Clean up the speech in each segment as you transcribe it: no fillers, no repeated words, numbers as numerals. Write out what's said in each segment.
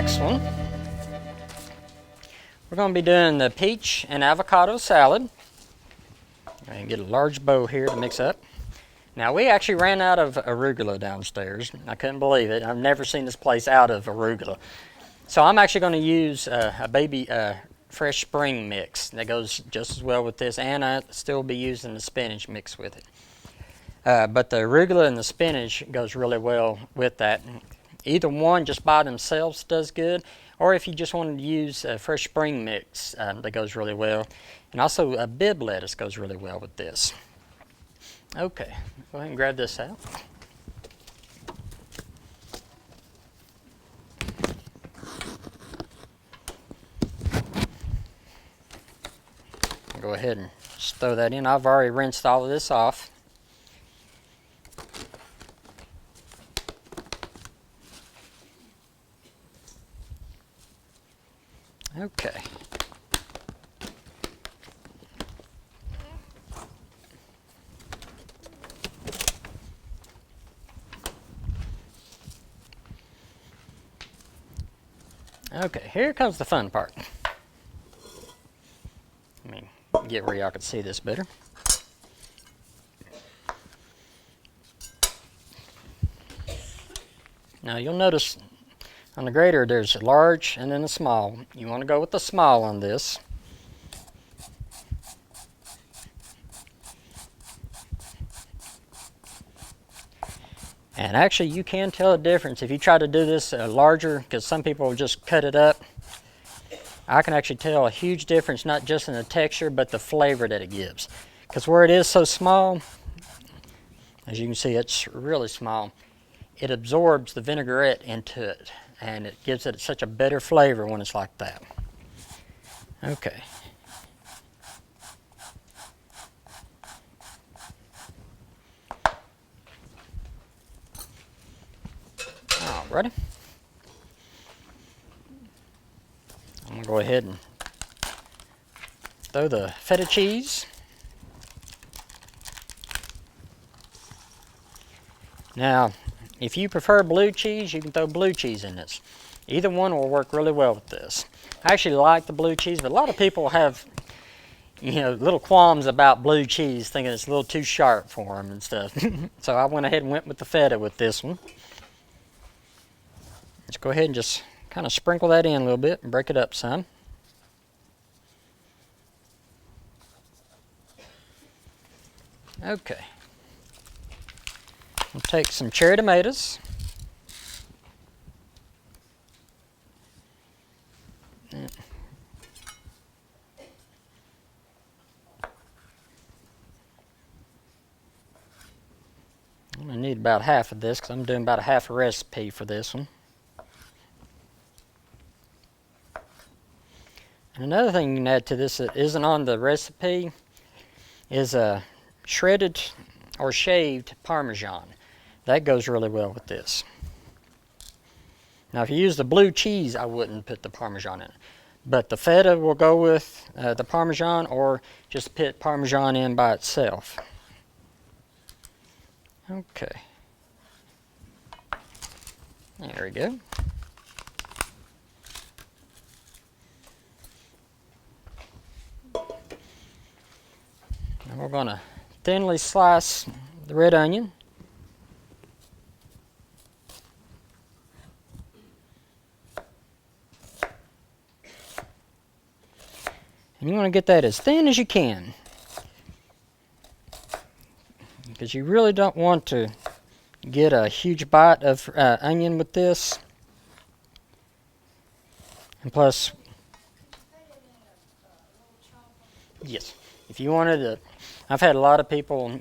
next one, we're going to be doing the peach and avocado salad. And get a large bowl here to mix up. Now, we actually ran out of arugula downstairs. I couldn't believe it. I've never seen this place out of arugula. So I'm actually going to use a baby fresh spring mix that goes just as well with this, and I still be using the spinach mix with it. But the arugula and the spinach goes really well with that. Either one just by themselves does good, or if you just wanted to use a fresh spring mix, that goes really well. And also a Bibb lettuce goes really well with this. Okay, go ahead and grab this out. Go ahead and just throw that in. I've already rinsed all of this off. Okay. Okay, here comes the fun part. Let me get where y'all can see this better. Now you'll notice on the grater there's a large and then a small. You want to go with the small on this. And actually you can tell a difference if you try to do this larger, because some people will just cut it up. I can actually tell a huge difference, not just in the texture, but the flavor that it gives. Because where it is so small, as you can see it's really small, it absorbs the vinaigrette into it. And it gives it such a better flavor when it's like that. Okay. Alrighty. I'm going to go ahead and throw the feta cheese. Now, if you prefer blue cheese, you can throw blue cheese in this. Either one will work really well with this. I actually like the blue cheese, but a lot of people have, little qualms about blue cheese, thinking it's a little too sharp for them and stuff. So I went ahead and went with the feta with this one. Let's go ahead and just kind of sprinkle that in a little bit and break it up some. Okay. We'll take some cherry tomatoes. I'm going to need about half of this because I'm doing about a half a recipe for this one. And another thing you can add to this that isn't on the recipe is a shredded or shaved Parmesan. That goes really well with this. Now if you use the blue cheese, I wouldn't put the Parmesan in it. But the feta will go with the Parmesan, or just put Parmesan in by itself. Okay. There we go. Now we're going to thinly slice the red onion. And you want to get that as thin as you can, because you really don't want to get a huge bite of onion with this. And plus, yes, if you wanted to, I've had a lot of people,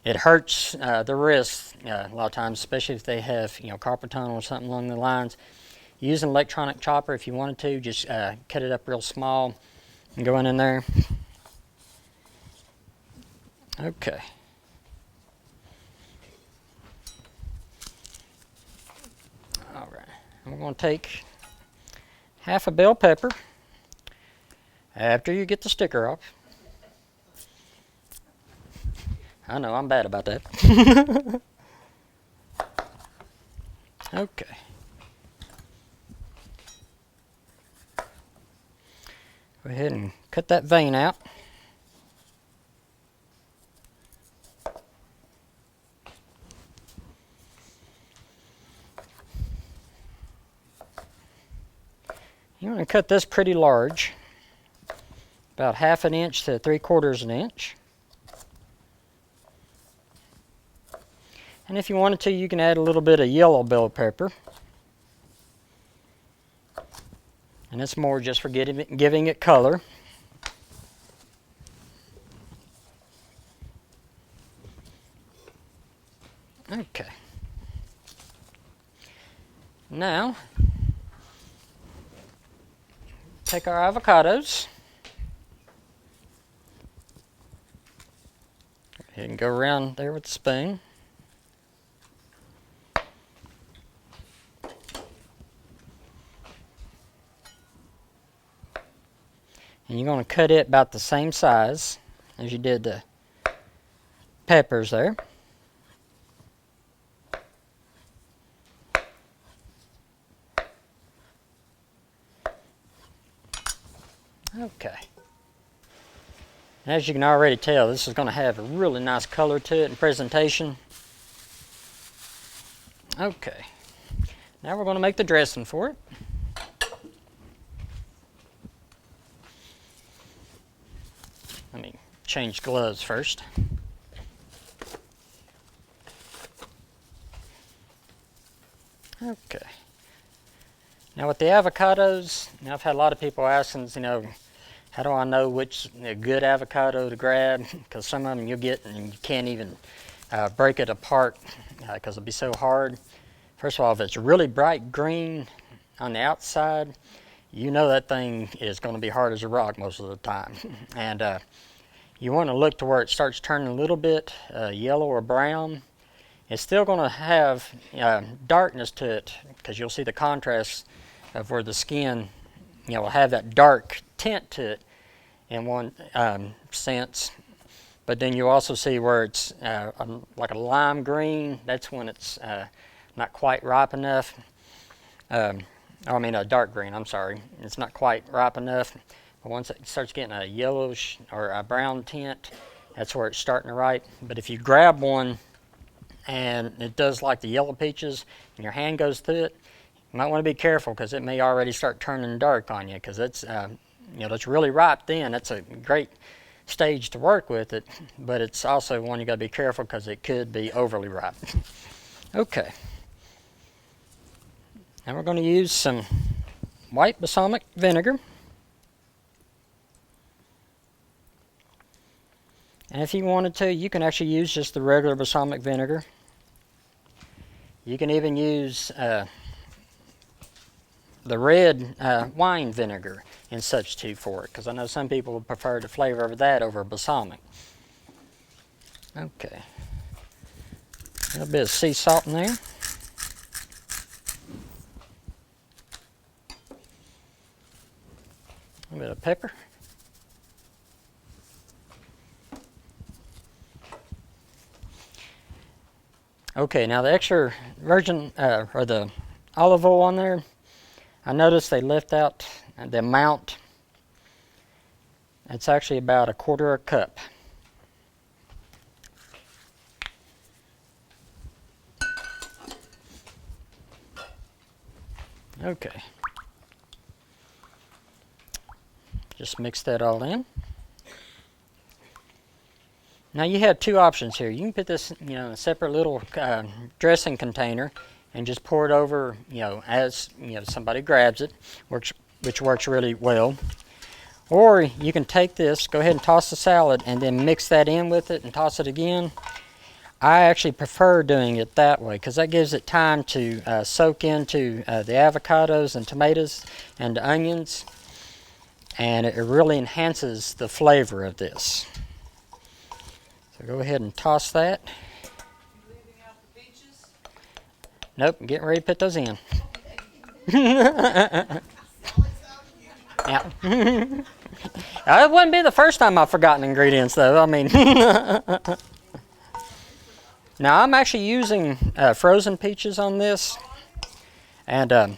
it hurts the wrist a lot of times, especially if they have, carpal tunnel or something along the lines. Use an electronic chopper if you wanted to, just cut it up real small and go in there. Okay. All right. We're going to take half a bell pepper after you get the sticker off. I know, I'm bad about that. Okay. Go ahead and cut that vein out. You want to cut this pretty large, about 1/2 inch to 3/4 inch. And if you wanted to, you can add a little bit of yellow bell pepper. And it's more just for giving it color. Okay. Now, take our avocados. Go ahead and go around there with the spoon. And you're going to cut it about the same size as you did the peppers there. Okay. As you can already tell, this is going to have a really nice color to it and presentation. Okay. Now we're going to make the dressing for it. Let me change gloves first. Okay. Now with the avocados, now I've had a lot of people asking, you know, how do I know which good avocado to grab? Because some of them you'll get and you can't even break it apart because it'll be so hard. First of all, if it's really bright green on the outside, you know that thing is going to be hard as a rock most of the time. And you want to look to where it starts turning a little bit yellow or brown. It's still going to have darkness to it because you'll see the contrast of where the skin, you know, will have that dark tint to it in one sense. But then you also see where it's like a lime green. That's when it's not quite ripe enough. I mean a dark green, I'm sorry. It's not quite ripe enough. But once it starts getting a yellowish or a brown tint, that's where it's starting to ripe. But if you grab one and it does like the yellow peaches and your hand goes through it, you might want to be careful because it may already start turning dark on you because it's you know, it's really ripe then. That's a great stage to work with it, but it's also one you got to be careful because it could be overly ripe. Okay. Now we're going to use some white balsamic vinegar. And if you wanted to, you can actually use just the regular balsamic vinegar. You can even use the red wine vinegar and such too for it, because I know some people would prefer the flavor of that over balsamic. Okay. A little bit of sea salt in there. A little bit of pepper. Okay, now the extra virgin or the olive oil on there, I noticed they left out the amount. It's actually about 1/4 cup. Okay. Just mix that all in. Now you have two options here. You can put this, you know, in a separate little dressing container and just pour it over, you know, as you know somebody grabs it, which works really well. Or you can take this, go ahead and toss the salad, and then mix that in with it and toss it again. I actually prefer doing it that way because that gives it time to soak into the avocados and tomatoes and the onions, and it really enhances the flavor of this. So go ahead and toss that. You leaving out the peaches? Nope, I'm getting ready to put those in. Yeah. It wouldn't be the first time I've forgotten ingredients though. I mean, now I'm actually using frozen peaches on this. And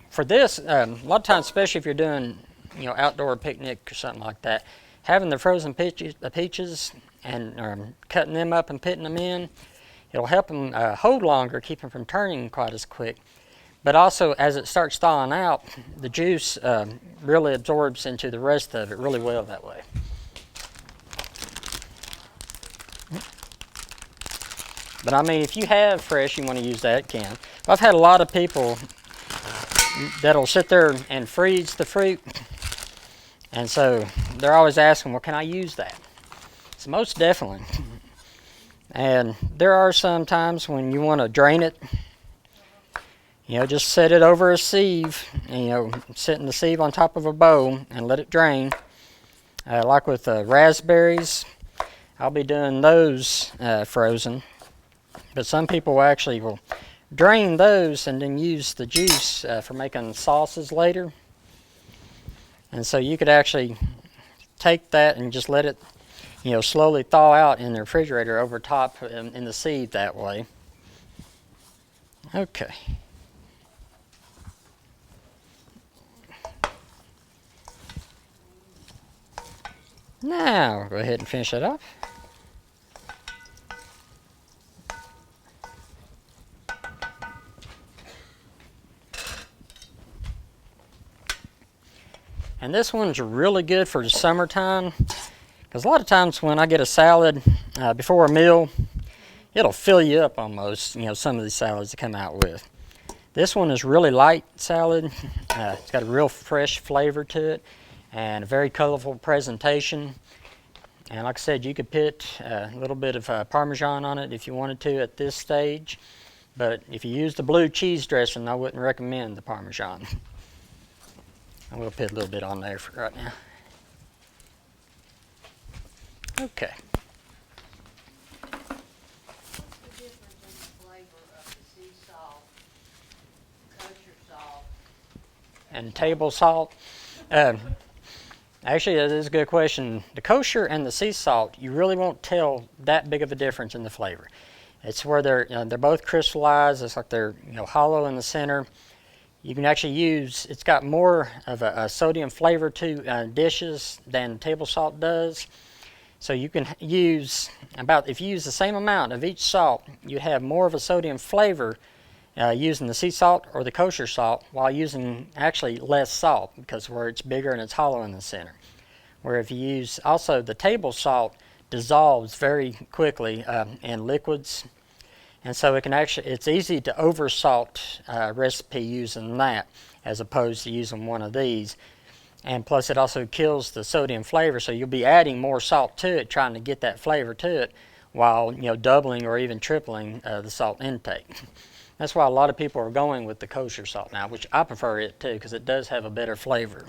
for this, a lot of times, especially if you're doing outdoor picnic or something like that, having the frozen peaches and cutting them up and putting them in, it'll help them hold longer, keep them from turning quite as quick. But also, as it starts thawing out, the juice really absorbs into the rest of it really well that way. But I mean, if you have fresh, you want to use that, can. I've had a lot of people that'll sit there and freeze the fruit, and so they're always asking, well, can I use that? So most definitely. And there are some times when you want to drain it. Just set it over a sieve, and, setting the sieve on top of a bowl and let it drain. Like with raspberries, I'll be doing those frozen. But some people actually will drain those and then use the juice for making sauces later. And so you could actually take that and just let it, slowly thaw out in the refrigerator over top in the sieve that way. Okay. Now, we'll go ahead and finish it up. And this one's really good for the summertime, because a lot of times when I get a salad before a meal, it'll fill you up almost, some of these salads that come out with. This one is really light salad. It's got a real fresh flavor to it and a very colorful presentation. And like I said, you could put a little bit of Parmesan on it if you wanted to at this stage. But if you use the blue cheese dressing, I wouldn't recommend the Parmesan. I will put a little bit on there for right now. Okay. What's the difference in the flavor of the sea salt, kosher salt? And table salt. Actually, that is a good question. The kosher and the sea salt, you really won't tell that big of a difference in the flavor. It's where they're both crystallized. It's like they're hollow in the center. You can actually use, it's got more of a sodium flavor to dishes than table salt does. So you can use if you use the same amount of each salt, you have more of a sodium flavor using the sea salt or the kosher salt, while using actually less salt, because where it's bigger and it's hollow in the center. Where if you use also the table salt, dissolves very quickly in liquids. And so it's easy to oversalt a recipe using that as opposed to using one of these. And plus it also kills the sodium flavor, so you'll be adding more salt to it, trying to get that flavor to it, while doubling or even tripling the salt intake. That's why a lot of people are going with the kosher salt now, which I prefer it too, because it does have a better flavor.